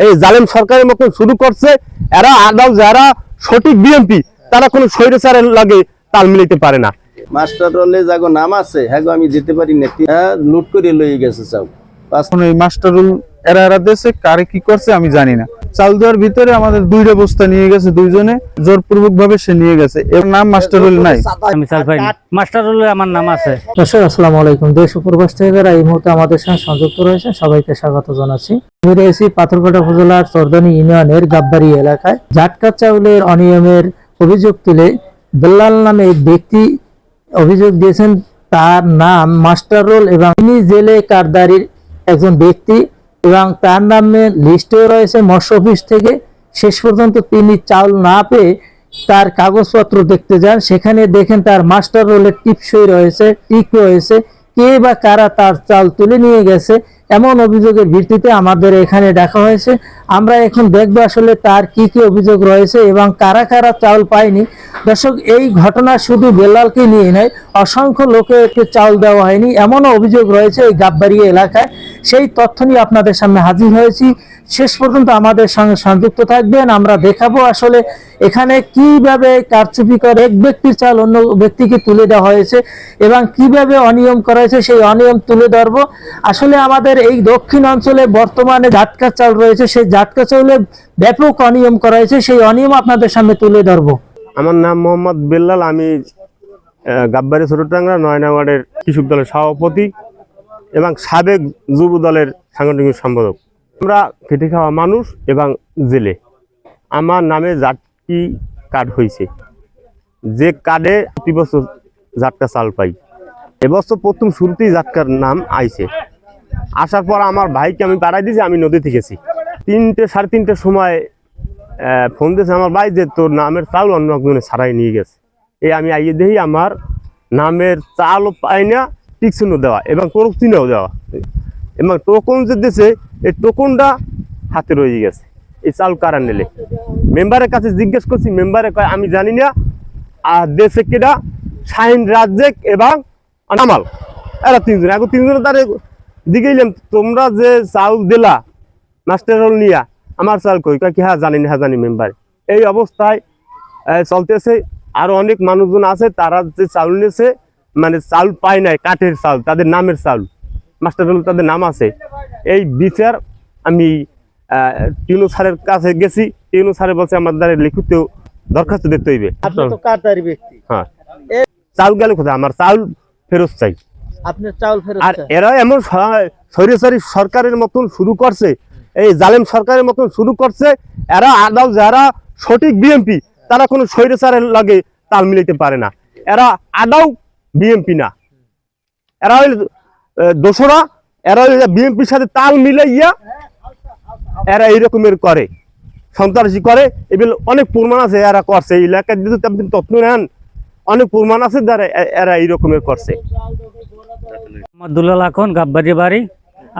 এই জালেম সরকারের মতন শুরু করছে। এরা আদাও যারা সঠিক বিএনপি তারা কোনো স্বৈরাচারের লাগে তাল মিলাইতে পারে না। মাস্টার রোলে যাগো নাম আছে হ্যাঁ আমি যেতে পারি না, লুট করে লয়ে গেছে সব। এখন এই মাস্টারুল এরা দেশে কারে কি করছে আমি জানি না। চাল দেওয়ার ভিতরে আমাদের 2টা বস্তা নিয়ে গেছে, দুইজনে জোরপূর্বক ভাবে সে নিয়ে গেছে। এর নাম মাস্টারুল নাই। আমি চাল পাইনি, মাস্টারুল আমার নাম আছে। দর্শক আসসালামু আলাইকুম। দেশ ও প্রবাস থেকে যারা এই মুহূর্তে আমাদের সঙ্গে সংযুক্ত রয়েছে সবাইকে স্বাগত জানাচ্ছি। আমি রয়েছি পাথরঘাটা উপজেলার চরদানি ইউনিয়নের গাববাড়ি এলাকায়। জাটকা চাউলের অনিয়মের অভিযোগ তুলে বেল্লাল নামে এক ব্যক্তি অভিযোগ দিয়েছেন। তার নাম মাস্টারুল এবং তিনি জেলে কারদারির একজন ব্যক্তি এবং তার নামে লিস্টেও রয়েছে মৎস্য অফিস থেকে। শেষ পর্যন্ত তিনি চাউল না পেয়ে তার কাগজপত্র দেখতে যান, সেখানে দেখেন তার মাস্টার রোলের টিপসই রয়েছে, টিক রয়েছে। কে বা কারা তার চাল তুলে নিয়ে গেছে এমন অভিযোগের ভিত্তিতে আমাদের এখানে ডাকা হয়েছে। আমরা এখন দেখবো আসলে তার কি কি অভিযোগ রয়েছে এবং কারা কারা চাউল পায়নি। দর্শক, এই ঘটনা শুধু বেলালকে নিয়ে নয়, অসংখ্য লোকেকে চাউল দেওয়া হয়নি এমনও অভিযোগ রয়েছে এই গাববাড়ি এলাকায়। সেই তথ্য নিয়ে আপনাদের সামনে হাজির হয়েছি। শেষ পর্যন্ত আমাদের সঙ্গে সংযুক্ত থাকবেন। আমরা দেখাবো আসলে এখানে কিভাবে কারচুপি করে এক ব্যক্তির চাল অন্য ব্যক্তিকে তুলে দেওয়া হয়েছে এবং কিভাবে অনিয়ম করা হয়েছে সেই অনিয়ম তুলে ধরবো। আসলে আমাদের এই দক্ষিণ অঞ্চলে বর্তমানে জাটকা চাল রয়েছে, সেই জাটকা চাউলে ব্যাপক অনিয়ম করা হয়েছে, সেই অনিয়ম আপনাদের সামনে তুলে ধরবো। আমার নাম মোহাম্মদ বেল্লাল, আমি গাববাড়ি ছোটটাঙ্গা 9 নং ওয়ার্ডের কৃষক দলের সভাপতি এবং সাবেক যুব দলের সাংগঠনিক সম্পাদক। আমরা খেটে খাওয়া মানুষ এবং জেলে। আমার নামে জাটকি কার্ড হয়েছে, যে কার্ডে প্রতি বছর জাটকা চাল পাই। এবছর প্রথম শুরুতেই জাটকার নাম আইছে। আসার পর আমার ভাইকে আমি পাঠাই দিয়েছি, আমি নদী থেকেছি 3টে 3:30টার সময় ফোন দিয়েছে আমার ভাই যে তোর নামের চাল অন্য একজনে ছাড়াই নিয়ে গেছে। এই আমি আইয়ে দেখি আমার নামের চালও পাই না, টিকচিহ্ন দেওয়া এবং টোকন চিহ্নও দেওয়া এবং টোকন যে দিয়েছে এই টোকনটা হাতে রয়ে গেছে। এই চাল কারা নিলে? মেম্বারের কাছে জিজ্ঞেস করছি, মেম্বারে কয় আমি জানি না। আর দেশে কেডা শাহিন রাজ্জেক এবং আমাল, এরা 3জন। এখন 3জনের তারে জিজ্ঞাইলাম তোমরা যে চাল দিলা মাস্টার রোল নিয়া, আমার চাল কই? কয় কি হ্যাঁ জানি না, হ্যাঁ জানি মেম্বার। এই অবস্থায় চলতেছে। আরো অনেক মানুষজন আছে তারা যে চাউল নিয়েছে মানে চাল পায় নাই, কাঠের চাল, তাদের নামের চাল, মাস্টার রোল তাদের নাম আছে। এই বিচার আমি টিনু স্যারের কাছে গেছি। টিনু স্যারে বলছে আমার দ্বারা লিখিত দরখাস্ত দিতে হইবে। আপনি তো কারদারি ব্যক্তি, হ্যাঁ, চাউল গেলে কোথায়? আমার চাউল ফেরত চাই। আপনার চাউল ফেরত আর চাই। এরা এমন স্বৈরাচারী সরকারের মতন শুরু করছে, এই জালেম সরকারের মতন শুরু করছে। এরা আদাও যারা সঠিক বিএনপি তারা কোনো স্বৈরাচারের লাগে তাল মিলাইতে পারে না। এরা আদাও বিএনপি না, এরা হইল দোসরা। এরা হইল বিএনপির সাথে তাল মিলাইয়া এরা এইরকমের করে, সন্ত্রাসী করে। এগুলো অনেক প্রমাণ আছে এরা করছে। এই এলাকায় যদি আপনি তথ্য নেন অনেক প্রমাণ আছে যারা এরা এইরকমের করছে। আমার দুলাল এখন গাববাড়ি বাড়ি,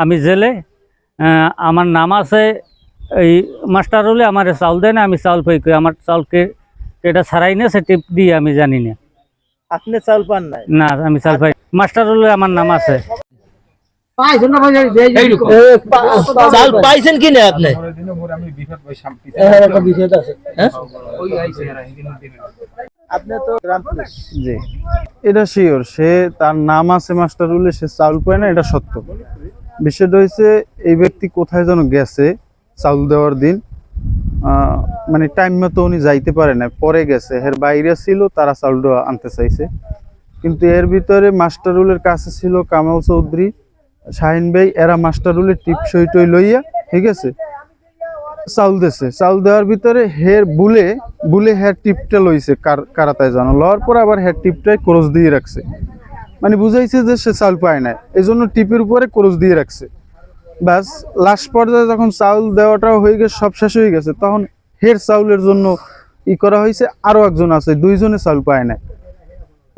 আমি জেলে। আমার নাম আছে। এই মাস্টারুলে আমার চাউল দেয় না, আমি চাউল পাই কই? আমার চাউলকে এটা ছাড়াই না, সে টিপ দিয়ে আমি জানি না। আপনি চাউল পান নাই? না, আমি চাউল পাই। মাস্টারুলে আমার নাম আছে। চাল পাইছেন কি না আপনি? আপনি তো গ্রাম পুলিশ। জি, এটা শিওর সে তার নাম আছে মাস্টারুলে, সে চাউল পায় না, এটা সত্য। বিষয়টা হয়েছে এই ব্যক্তি কোথায় যেন গেছে চাউল দেওয়ার দিন, মানে টাইম মতো উনি যাইতে পারে না, পরে গেছে। এর বাইরে ছিল, তারা চাউলটা আনতে চাইছে। কিন্তু এর ভিতরে মাস্টারুলের কাছে ছিল কামাল চৌধুরী, শাহিন ভাই। এরা মাস্টারুলের টিপ সইটই লইয়া, ঠিক আছে, চাউল দিয়েছে। চাউল দেওয়ার ভিতরে হের বুলে হের টিপটা লইছে কারাতায় জানো, লওয়ার পর আবার হের টিপটাই ক্রস দিয়ে রাখছে। মানে বুঝাইছে যে সে চাউল পায় না, এই জন্য টিপের উপরে ক্রস দিয়ে রাখছে। ব্যাস লাস্ট পর্যায়ে যখন চাউল দেওয়াটাও হয়ে গেছে, সব শেষ হয়ে গেছে, তখন হের চাউলের জন্য করা হয়েছে। আরো একজন আছে, 2জনে চাউল পায় না।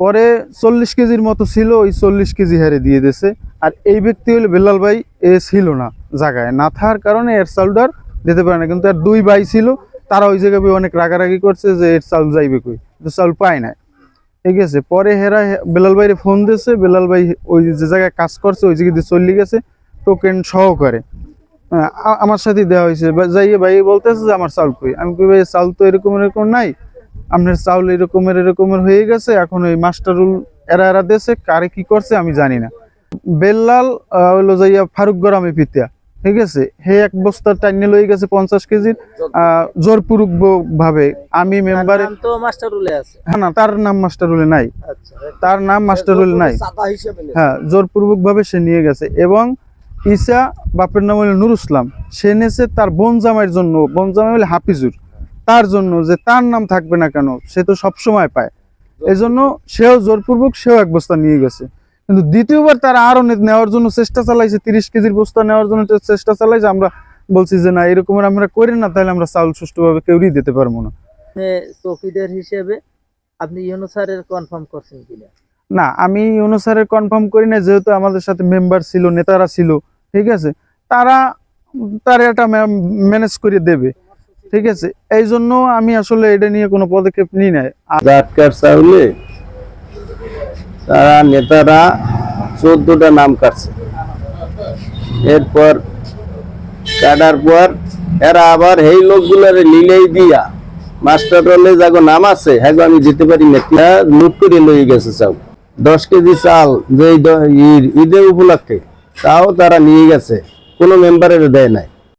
পরে 40 কেজির মতো ছিল, ওই 40 কেজি হারে দিয়ে দিয়েছে। আর এই ব্যক্তি হলো বেল্লাল ভাই, এ ছিল না জায়গায়, না থাকার কারণে এর চাউলটার দিতে পারে না। কিন্তু আর 2 ভাই ছিল, তারা ওই জায়গায় অনেক রাগারাগি করছে যে এর চাউল যাইবে কই, কিন্তু চাউল পায় না, ঠিক আছে। পরে হেরা বেলাল ভাইরে ফোন দিয়েছে, বেলাল ভাই ওই যে জায়গায় কাজ করছে ওই জায়গায় দিয়ে চলে গেছে টোকেন সহকারে। আমার সাথে দেওয়া হয়েছে, যাইয়ে ভাই বলতেছে যে আমার চাউল কই। আমি কই ভাই চাউল তো এরকম এরকম নাই, আপনার চাউল এরকমের হয়ে গেছে। এখন ওই মাস্টারুল এরা দেশে কারে কি করছে আমি জানি না। বেল্লাল হইলো যাইয়া ফারুক গরামে পিতিয়া, ঠিক আছে, হে এক বস্তা টাইনে লই গেছে 50 কেজির জোরপূর্বক ভাবে। আমি মেম্বারে তো মাস্টারুলে আছে। হ্যাঁ না, তার নাম মাস্টারুলে নাই, আচ্ছা, তার নাম মাস্টারুল নাই। হ্যাঁ, জোরপূর্বক ভাবে সে নিয়ে গেছে। এবং ঈসা বাপের নাম হলো নুর ইসলাম, সে নেছে তার বোন জামাইয়ের জন্য, বোন জামাই হলে হাফিজুর, তার জন্য যে তার নাম থাকবে না কেন, সে তো সব সময় পায়, এজন্য সেও জোরপূর্বক সেও এক বস্তা নিয়ে গেছে। কিন্তু দ্বিতীয়বার তারা আরো নেওয়ার জন্য চেষ্টা চালাইছে, 30 কেজির বস্তা নেওয়ার জন্য চেষ্টা চালাইছে। আমরা বলছি যে না, এরকমের আমরা করি না, তাহলে আমরা চাউল সুষ্ঠুভাবে কেউই দিতে পারবো না। চৌকিদার হিসেবে আপনি ইউনূস স্যারের কনফার্ম করছেন কিনা? না, আমি অনুসারে কনফার্ম করি না, যেহেতু আমাদের সাথে মেম্বার ছিল, নেতারা ছিল, ঠিক আছে, তারা এটা ম্যানেজ করে দেবে, ঠিক আছে। এই জন্য আমি আসলে এটা নিয়ে কোনো পদক্ষেপ নিই নাই। জাটকার চাউলে তারা নেতারা 14টা নাম কাটছে। এরপর কাটার পর এরা আবার এই লোকগুলারে লিলেই দিয়া মাস্টার রলে যাগো নাম আছে হ্যাঁ আমি দিতে পারি না, লুট করে লই গেছে চাউল। 10 কেজি চাল যে ঈদের উপলক্ষে তাও তারা নিয়ে গেছে, কোনো মেম্বারের দেয় নাই।